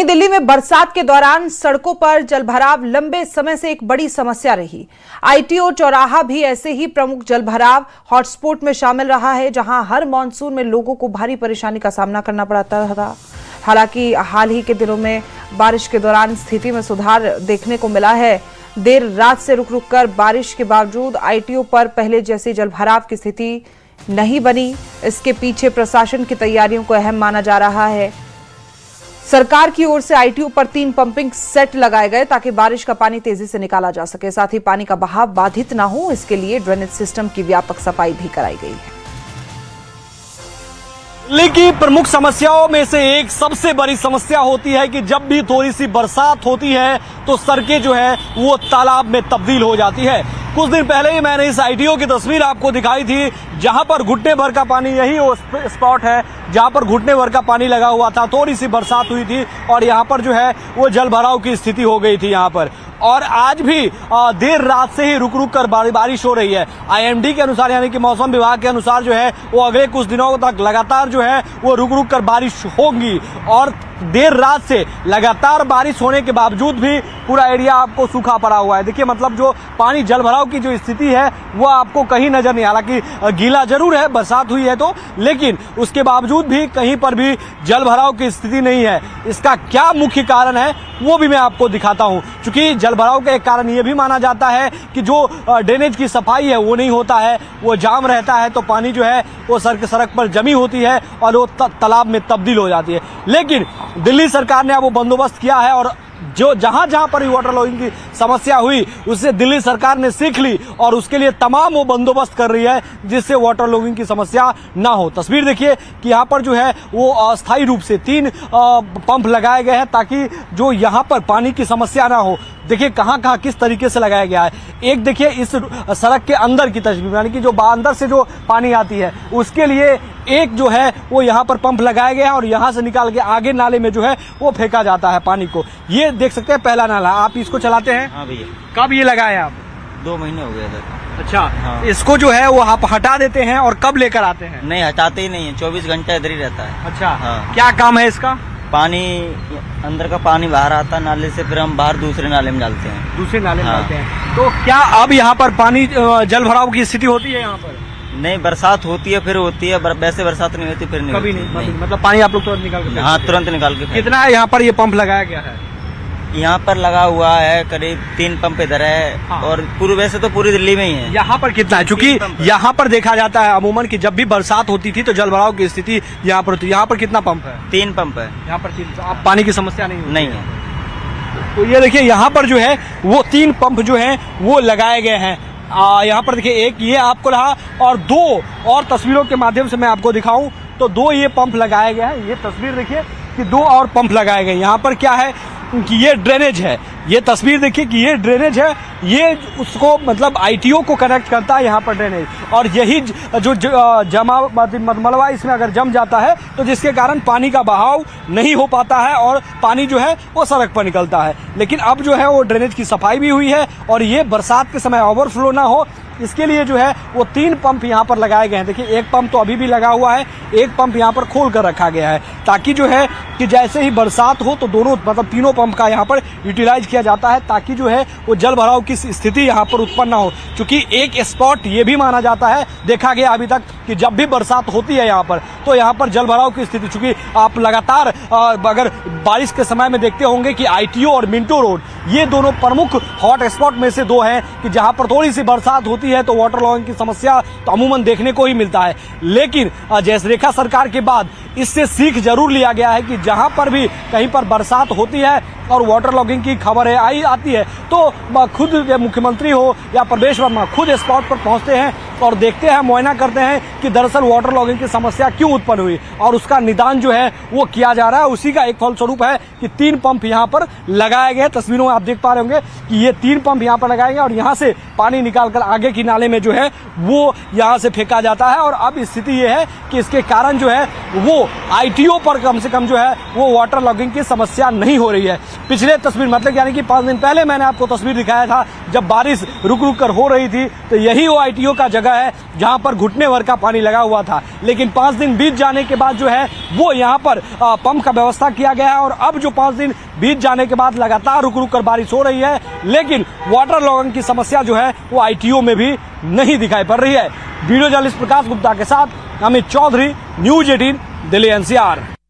वहीं दिल्ली में बरसात के दौरान सड़कों पर जलभराव लंबे समय से एक बड़ी समस्या रही। आईटीओ चौराहा भी ऐसे ही प्रमुख जलभराव हॉटस्पॉट में शामिल रहा है, जहां हर मॉनसून में लोगों को भारी परेशानी का सामना करना पड़ता था। हालांकि हाल ही के दिनों में बारिश के दौरान स्थिति में सुधार देखने को मिला है। देर रात से रुक रुक कर बारिश के बावजूद आईटीओ पर पहले जैसी जलभराव की स्थिति नहीं बनी। इसके पीछे प्रशासन की तैयारियों को अहम माना जा रहा है। सरकार की ओर से आईटीओ पर 3 पंपिंग सेट लगाए गए ताकि बारिश का पानी तेजी से निकाला जा सके। साथ ही पानी का बहाव बाधित ना हो, इसके लिए ड्रेनेज सिस्टम की व्यापक सफाई भी कराई गई है। दिल्ली की प्रमुख समस्याओं में से एक सबसे बड़ी समस्या होती है कि जब भी थोड़ी सी बरसात होती है तो सड़कें जो है वो तालाब में तब्दील हो जाती है। कुछ दिन पहले ही मैंने इस आईटीओ की तस्वीर आपको दिखाई थी, जहां पर घुटने भर का पानी, यही वो स्पॉट है जहां पर घुटने भर का पानी लगा हुआ था। थोड़ी सी बरसात हुई थी और यहां पर जो है वो जल भराव की स्थिति हो गई थी यहां पर। और आज भी देर रात से ही रुक रुक कर बारिश हो रही है। आईएमडी के अनुसार, यानी कि मौसम विभाग के अनुसार जो है वो अगले कुछ दिनों तक लगातार जो है वो रुक रुक कर बारिश होगी। और देर रात से लगातार बारिश होने के बावजूद भी पूरा एरिया आपको सूखा पड़ा हुआ है। देखिए, मतलब जो पानी जल भराव की जो स्थिति है वो आपको कहीं नजर नहीं, हालांकि गीला जरूर है, बरसात हुई है तो, लेकिन उसके बावजूद भी कहीं पर भी जल भराव की स्थिति नहीं है। इसका क्या मुख्य कारण है वो भी मैं आपको दिखाता हूं। क्योंकि जल भराव का एक कारण ये भी माना जाता है कि जो ड्रेनेज की सफाई है वो नहीं होता है, वो जाम रहता है, तो पानी जो है वो सड़क पर जमी होती है और वो तालाब में तब्दील हो जाती है। लेकिन दिल्ली सरकार ने अब वो बंदोबस्त किया है और जो जहां पर वाटर लॉगिंग की समस्या हुई उससे दिल्ली सरकार ने सीख ली और उसके लिए तमाम वो बंदोबस्त कर रही है जिससे वाटर लॉगिंग की समस्या ना हो। तस्वीर देखिए कि यहाँ पर जो है वो अस्थायी रूप से 3 पंप लगाए गए हैं ताकि जो यहाँ पर पानी की समस्या ना हो। देखिए कहाँ किस तरीके से लगाया गया है। एक देखिए इस सड़क के अंदर की तस्वीर, यानी कि जो अंदर से जो पानी आती है उसके लिए एक जो है वो यहाँ पर पंप लगाया गया है और यहाँ से निकाल के आगे नाले में जो है वो फेंका जाता है पानी को। ये देख सकते हैं पहला नाला, आप इसको चलाते हैं? हाँ भैया। कब ये लगाए आप? 2 महीने हो गए थे। अच्छा। हाँ। इसको जो है वो आप हटा देते हैं और कब लेकर आते हैं? नहीं, हटाते ही नहीं है, 24 घंटा इधर ही रहता है। अच्छा। हाँ। क्या काम है इसका? पानी अंदर का पानी बाहर आता है नाले से, फिर हम बाहर दूसरे नाले में डालते हैं। दूसरे नाले में हाँ। डालते हैं। तो क्या अब यहाँ पर पानी जल भराव की स्थिति होती है यहाँ पर? नहीं, बरसात होती है फिर होती है, वैसे बरसात नहीं होती फिर नहीं कभी होती। नहीं। मतलब पानी आप लोग तुरंत निकाल के? हाँ, तुरंत निकाल के। कितना है यहाँ पर ये पंप लगाया गया है? यहाँ पर लगा हुआ है करीब 3 पंप इधर है। हाँ। और वैसे तो पूरी दिल्ली में ही है। यहाँ पर कितना है? क्योंकि यहाँ पर देखा जाता है अमूमन कि जब भी बरसात होती थी तो जल भराव की स्थिति यहाँ पर होती है। यहाँ पर कितना पंप है? 3 पंप है यहाँ पर 3। अब पानी की समस्या नहीं है। तो ये देखिए यहाँ पर जो है वो 3 पंप जो है वो लगाए गए हैं। यहाँ पर देखिए एक ये आपको रहा और 2 और तस्वीरों के माध्यम से मैं आपको दिखाऊं तो 2 ये पंप लगाए गए हैं। ये तस्वीर देखिए कि 2 और पंप लगाए गए। यहाँ पर क्या है कि ये ड्रेनेज है। ये तस्वीर देखिए कि ये ड्रेनेज है, ये उसको मतलब आईटीओ को कनेक्ट करता है यहाँ पर ड्रेनेज। और यही जो जमा मलबा इसमें अगर जम जाता है तो जिसके कारण पानी का बहाव नहीं हो पाता है और पानी जो है वो सड़क पर निकलता है। लेकिन अब जो है वो ड्रेनेज की सफाई भी हुई है और ये बरसात के समय ओवरफ्लो ना हो इसके लिए जो है वो 3 पंप यहाँ पर लगाए गए हैं। देखिए एक पंप तो अभी भी लगा हुआ है, एक पंप यहाँ पर खोल कर रखा गया है ताकि जो है कि जैसे ही बरसात हो तो दोनों मतलब तीनों पंप का यहाँ पर यूटिलाइज किया जाता है ताकि जो है वो जल भराव की स्थिति यहाँ पर उत्पन्न ना हो। क्योंकि एक स्पॉट ये भी माना जाता है, देखा गया अभी तक कि जब भी बरसात होती है यहाँ पर तो यहाँ पर जल भराव की स्थिति, चूंकि आप लगातार अगर बारिश के समय में देखते होंगे कि आईटीओ और मिंटो रोड ये दोनों प्रमुख हॉट स्पॉट में से 2 हैं कि जहाँ पर थोड़ी सी बरसात होती है तो वाटर लॉगिंग की समस्या तो अमूमन देखने को ही मिलता है। लेकिन जैसे रेखा सरकार के बाद इससे सीख जरूर लिया गया है कि जहां पर भी कहीं पर बरसात होती है और वाटर लॉगिंग की खबरें आती है तो खुद मुख्यमंत्री हो या प्रवेश वर्मा खुद स्पॉट पर पहुंचते हैं और देखते हैं, मुआयना करते हैं कि दरअसल वाटर लॉगिंग की समस्या क्यों उत्पन्न हुई और उसका निदान जो है वो किया जा रहा है। उसी का एक फलस्वरूप है कि 3 पंप यहाँ पर लगाए गए। तस्वीरों में आप देख पा रहे होंगे कि ये 3 पंप यहाँ पर लगाए गए और यहाँ से पानी निकालकर आगे की नाले में जो है वो यहाँ से फेंका जाता है। और अब स्थिति ये है कि इसके कारण जो है वो तो आईटीओ पर कम से कम जो है वो वाटर लॉगिंग की समस्या नहीं हो रही है। पिछले तस्वीर मतलब यानी कि 5 दिन पहले मैंने आपको तस्वीर दिखाया था, जब बारिश रुक रुक कर हो रही थी तो यही वो आईटीओ का जगह है जहां पर घुटने भर का पानी लगा हुआ था। लेकिन 5 दिन बीत जाने के बाद जो है वो यहाँ पर पंप का व्यवस्था किया गया है और अब जो 5 दिन बीत जाने के बाद लगातार रुक रुक कर बारिश हो रही है, लेकिन वाटर लॉगिंग की समस्या जो है वो आईटीओ में भी नहीं दिखाई पड़ रही है। वीडियो जर्नलिस्ट प्रकाश गुप्ता के साथ अमित चौधरी, न्यूज 18, दिल्ली NCR।